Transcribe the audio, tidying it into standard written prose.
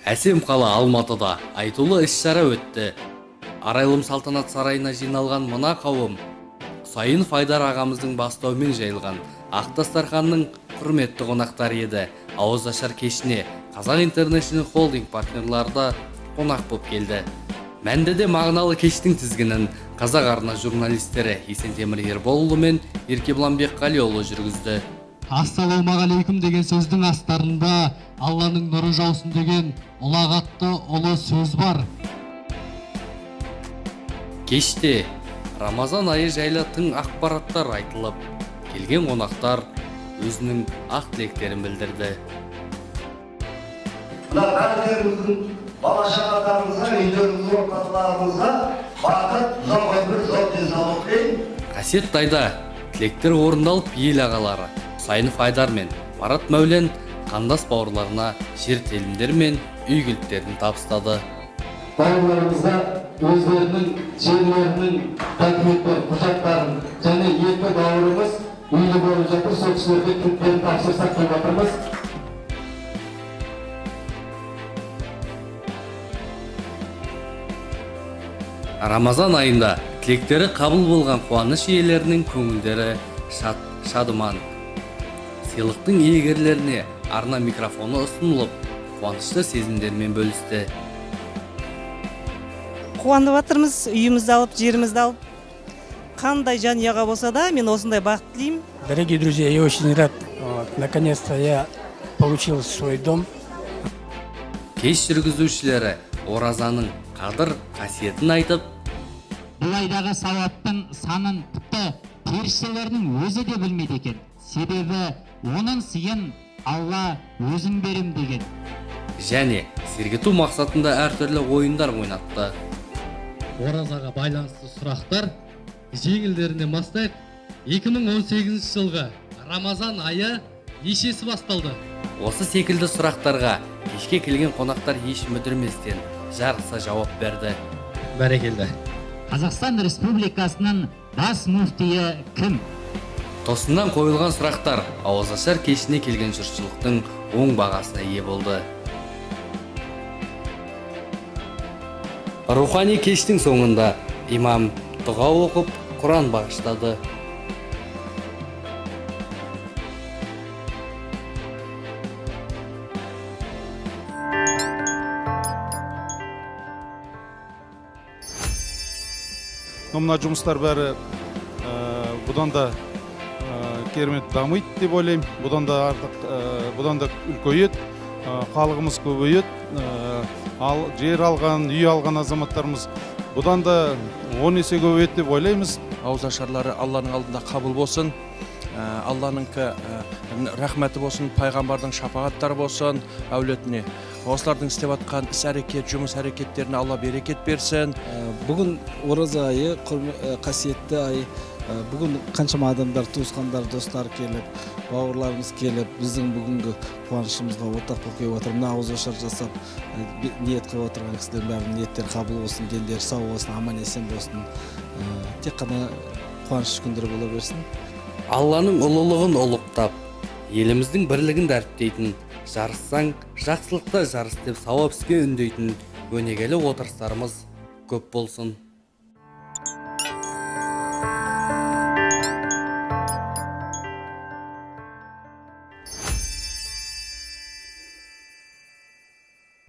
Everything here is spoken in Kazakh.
Әсем қала Алматыда айтулы іс-шара өтті. Арайлым салтанат сарайына жиналған мына қауым Сайын Файдар ағамыздың бастауымен жайылған ақ дастарханның құрметті қонақтары еді. Ауыз ашар кешіне Қазақ Интернешнл холдинг партнерлары қонақ боп келді. Мәнді де мағыналы кештің тізгінін Қазақ арна журналистері Есентемір Ерболұлы мен Еркебұлан Бекқалиұлы жүргізді. Ассалаумағалейкум деген сөздің астарында Алланың нұры жаусын деген ұлағатты ұлы сөз бар. Кеште Рамазан айы жайлы тың ақпараттар айтылып, келген қонақтар өзінің ақ тілектерін білдірді. Бәріміздің бала-шағаларымызға, үйлеріміздің орталарымызға бақыт, ұзақ өмір, зор денсаулық тілеймін. Қасиетті айда тілектер орындалып, ел ағалары Сайын Файдар мен Марат Мәулен қандас бауырларына жер телімдер мен үй кілттерін табыстады. Бауырларымызға өздерінің жерлерінің документтер, құжаттарын және екі бауырымыз үйлі болып жатыр, сол кісілерге кілттерін тапсырсақ деп жатырмыз. Рамазан айында тілектері қабыл болған қуаныш иелерінің көңілдері шадыман. Сыйлықтың иегерлеріне арна микрофоны ұсынылып, қуанышты сезімдермен бөлісті. Қуанып жатырмыз, үйімізді алып, жерімізді алып. Қандай жанұяға болса да, мен осындай бақыт тілеймін. Дорогие друзья, я очень рад. Наконец-то я получил свой дом. Кеш жүргізушілері оразаның қадір қасиетін айтып, бұл айдағы сауаптың санын тіпті періштелердің өзі де білмейді екен. Себебі оның сыйын Алла өзім берем деген. және сергіту мақсатында әртүрлі ойындар ойнатты. Оразаға байланысты сұрақтар жеңілдерінен бастайық. 2018 жылғы Рамазан айы нешесі басталды? Осы секілді сұрақтарға кешке келген қонақтар еш мүдірместен жарыса жауап берді. Бәрекелді. Қазақстан Республикасының бас муфтиі кім? Тосыннан қойылған сұрақтар ауызашар кешіне келген жұртшылықтың оң бағасына ие болды. Рухани кештің соңында имам дұға оқып, Құран бағыштады. Мына жұмыстар бәрі бұдан да керемет дамиды деп ойлаймын. Бұдан да үлкейеді, халқымыз көбейеді. Жер алған, үй алған азаматтарымыз бұдан да 10 есе көбейеді деп ойлаймыз. Ауызашарлары Алланың алдында қабыл болсын, Алланың рахметі болсын, пайғамбардың шапағаттары болсын әулетіне. Осылардың істеп атқан іс-әрекет, жұмыс әрекеттеріне Алла берекет берсін. Бүгін ораза айы, қасиетті ай. Бүгін қаншама адамдар, туысқандар, достар келіп, бауырларымыз келіп, біздің бүгінгі қуанышымызға ортақ болып келіп отыр. Мына ауызашар жасап, ниет қылып отырған кісілердің бәрінің ниеттері қабыл болсын, дендері сау болсын, аман есен болсын. Тек қана қуаныш күндері бола берсін. Алланың ұлылығын ұлықтап, еліміздің бірлігін дәріптейтін, жарыссаң жақсылықта жарыс деп сауап іске үндейтін өнегелі отырыстарымыз көп болсын.